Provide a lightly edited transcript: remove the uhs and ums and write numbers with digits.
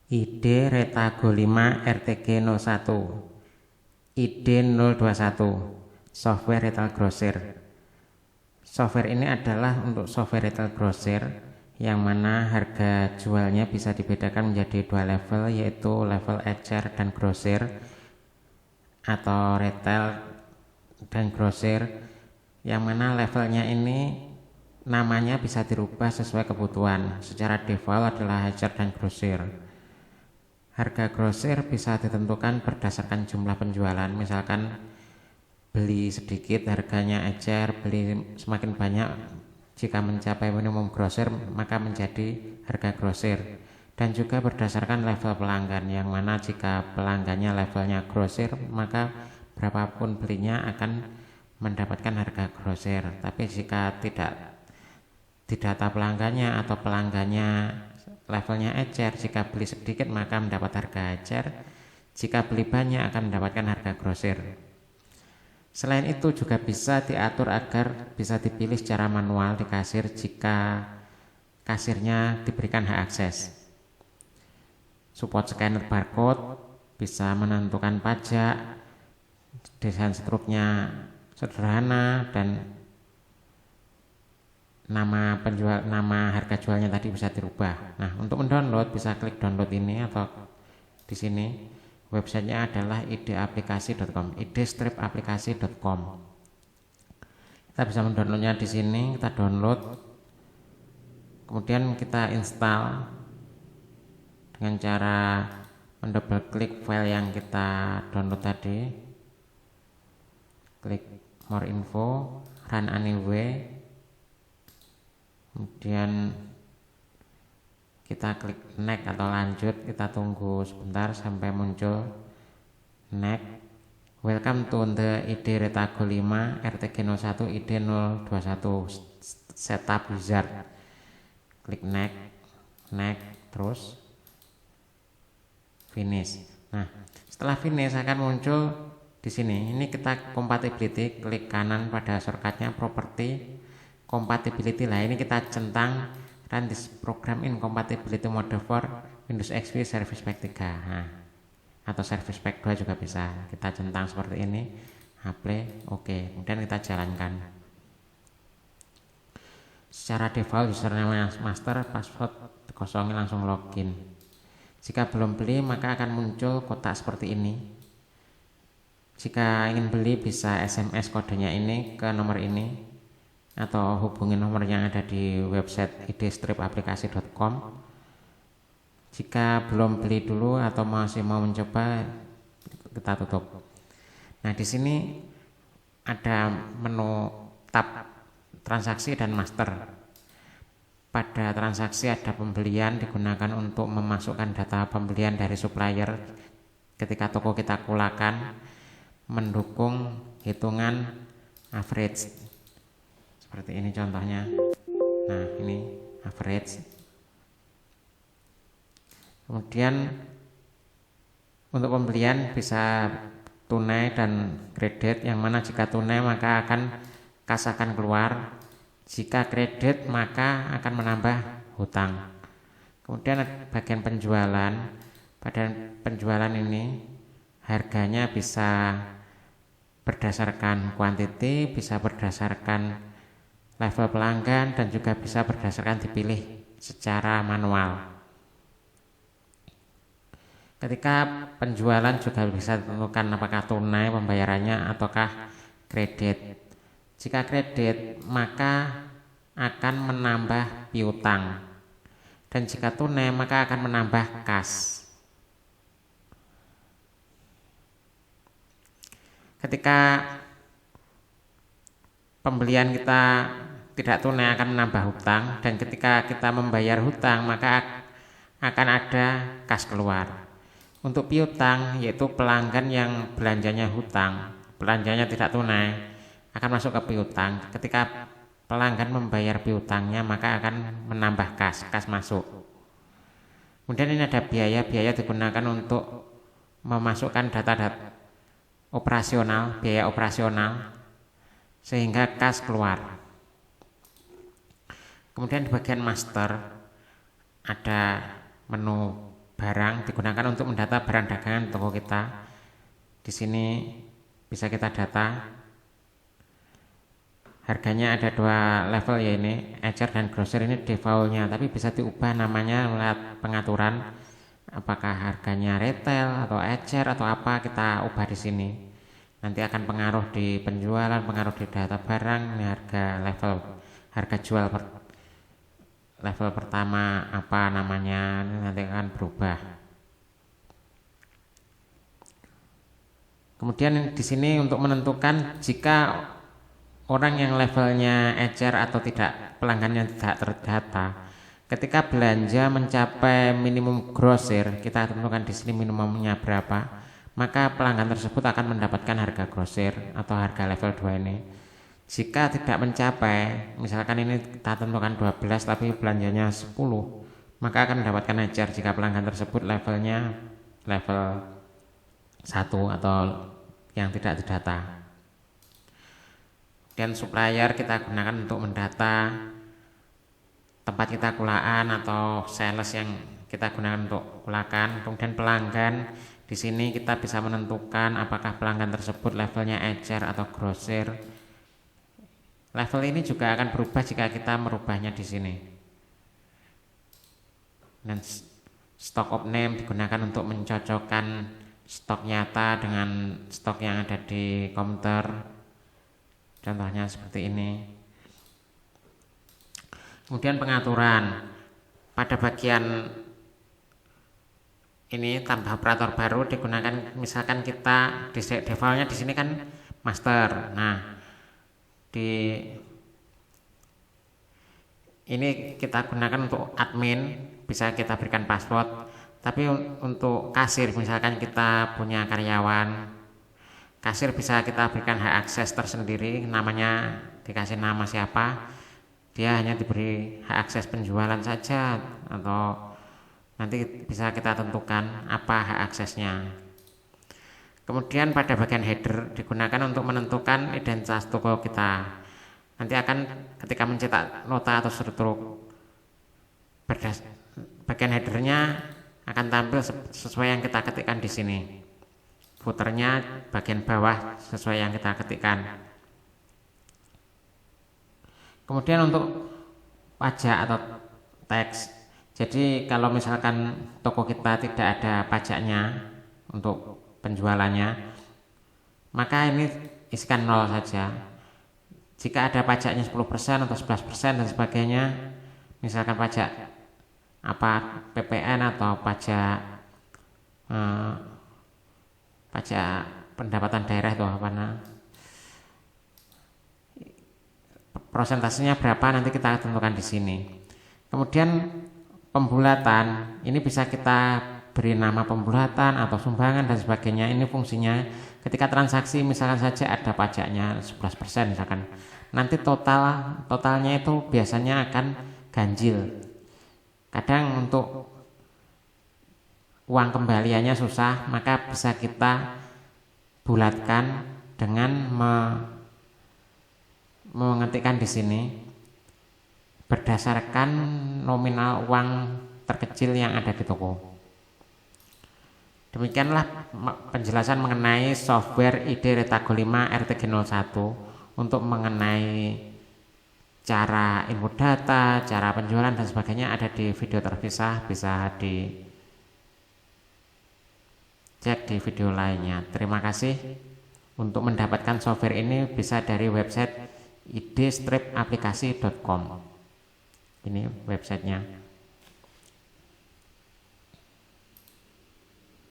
ID Retago 5 RTG 01, ID 021, software retail grosir. Software ini adalah untuk software retail grosir yang mana harga jualnya bisa dibedakan menjadi dua level, yaitu level ecer dan grosir atau retail dan grosir, yang mana levelnya ini namanya bisa dirubah sesuai kebutuhan. Secara default adalah ecer dan grosir. Harga grosir bisa ditentukan berdasarkan jumlah penjualan. Misalkan beli sedikit harganya ecer, beli semakin banyak jika mencapai minimum grosir maka menjadi harga grosir. Dan juga berdasarkan level pelanggan, yang mana jika pelanggannya levelnya grosir maka berapapun belinya akan mendapatkan harga grosir. Tapi jika tidak didata pelanggannya atau pelanggannya levelnya ecer, jika beli sedikit maka mendapat harga ecer, jika beli banyak akan mendapatkan harga grosir. Selain itu juga bisa diatur agar bisa dipilih secara manual di kasir jika kasirnya diberikan hak akses. Support scanner barcode, bisa menentukan pajak, desain struknya sederhana, dan nama harga jualnya tadi bisa dirubah. Nah, untuk mendownload bisa klik download ini, atau di sini websitenya adalah idaplikasi.com, idstripaplikasi.com. Kita bisa mendownloadnya di sini. Kita download, kemudian kita install dengan cara mendouble klik file yang kita download tadi. Klik more info, run anyway. Kemudian kita klik next atau lanjut, kita tunggu sebentar sampai muncul next. Welcome to the ID Retago 5 RTG 01 ID 021 setup wizard. Klik next, terus finish. Nah, setelah finish akan muncul di sini. Ini kita compatibility, klik kanan pada shortcutnya property compatibility. Lah ini kita centang run this program in compatibility mode for Windows XP Service Pack 3. Nah, atau Service Pack 2 juga bisa. Kita centang seperti ini, apply, oke. Kemudian kita jalankan. Secara default username master, password kosongin, langsung login. Jika belum beli maka akan muncul kotak seperti ini. Jika ingin beli bisa SMS kodenya ini ke nomor ini, atau hubungi nomor yang ada di website idstripaplikasi.com. Jika belum beli dulu atau masih mau mencoba, kita tutup. Nah, di sini ada menu tab transaksi dan master. Pada transaksi ada pembelian, digunakan untuk memasukkan data pembelian dari supplier ketika toko kita kulakan, mendukung hitungan average. Seperti ini contohnya. Nah, ini average. Kemudian untuk pembelian bisa tunai dan kredit, yang mana jika tunai maka kas akan keluar, jika kredit maka akan menambah hutang. Kemudian bagian penjualan. Pada penjualan ini harganya bisa berdasarkan quantity, bisa berdasarkan level pelanggan, dan juga bisa berdasarkan dipilih secara manual. Ketika penjualan juga bisa ditentukan apakah tunai pembayarannya ataukah kredit. Jika kredit maka akan menambah piutang, dan jika tunai maka akan menambah kas. Ketika pembelian kita tidak tunai akan menambah hutang, dan ketika kita membayar hutang maka akan ada kas keluar. Untuk piutang, yaitu pelanggan yang belanjanya hutang, belanjanya tidak tunai, akan masuk ke piutang. Ketika pelanggan membayar piutangnya maka akan menambah kas masuk. Kemudian ini ada biaya digunakan untuk memasukkan data operasional, biaya operasional, sehingga kas keluar. Kemudian di bagian master ada menu barang, digunakan untuk mendata barang dagangan toko kita. Di sini bisa kita data. Harganya ada 2 level ya, ini ecer dan grosir, ini defaultnya, tapi bisa diubah namanya lewat pengaturan. Apakah harganya retail atau ecer atau apa, kita ubah di sini. Nanti akan pengaruh di penjualan, pengaruh di data barang. Ini harga jual level pertama apa namanya, ini nanti akan berubah. Kemudian di sini untuk menentukan jika orang yang levelnya ecer atau tidak, pelanggannya tidak terdata, ketika belanja mencapai minimum grosir, kita tentukan di sini minimumnya berapa, maka pelanggan tersebut akan mendapatkan harga grosir atau harga level 2 ini. Jika tidak mencapai, misalkan ini kita tentukan 12 tapi belanjanya 10, maka akan mendapatkan ecer jika pelanggan tersebut levelnya level 1 atau yang tidak terdata. Dan supplier kita gunakan untuk mendata tempat kita kulaan atau sales yang kita gunakan untuk kulakan. Kemudian pelanggan, di sini kita bisa menentukan apakah pelanggan tersebut levelnya ecer atau grosir. Level ini juga akan berubah jika kita merubahnya di sini. Dan stock of name digunakan untuk mencocokkan stok nyata dengan stok yang ada di komputer. Contohnya seperti ini. Kemudian pengaturan. Pada bagian ini tambah operator baru digunakan, misalkan kita di defaultnya di sini kan master. Nah, ini kita gunakan untuk admin, bisa kita berikan password. Tapi untuk kasir, misalkan kita punya karyawan, kasir bisa kita berikan hak akses tersendiri, namanya dikasih nama siapa, dia hanya diberi hak akses penjualan saja, atau nanti bisa kita tentukan apa hak aksesnya. Kemudian pada bagian header digunakan untuk menentukan identitas toko kita. Nanti akan ketika mencetak nota atau struktur, bagian headernya akan tampil sesuai yang kita ketikkan di sini. Footernya bagian bawah sesuai yang kita ketikkan. Kemudian untuk pajak atau tax, jadi kalau misalkan toko kita tidak ada pajaknya untuk penjualannya, maka ini isikan 0 saja. Jika ada pajaknya 10% atau 11% dan sebagainya, misalkan pajak apa PPN atau pajak pendapatan daerah itu apa, prosentasenya berapa nanti kita tentukan di sini. Kemudian pembulatan, ini bisa kita beri nama pembulatan atau sumbangan dan sebagainya. Ini fungsinya ketika transaksi misalkan saja ada pajaknya 11% misalkan, nanti totalnya itu biasanya akan ganjil. Kadang untuk uang kembaliannya susah, maka bisa kita bulatkan dengan mengetikkan di sini berdasarkan nominal uang terkecil yang ada di toko. Demikianlah penjelasan mengenai software ID Retago 5 RTG01 untuk mengenai cara input data, cara penjualan dan sebagainya ada di video terpisah, bisa cek di video lainnya. Terima kasih. Untuk mendapatkan software ini bisa dari website idstripaplikasi.com. Ini websitenya.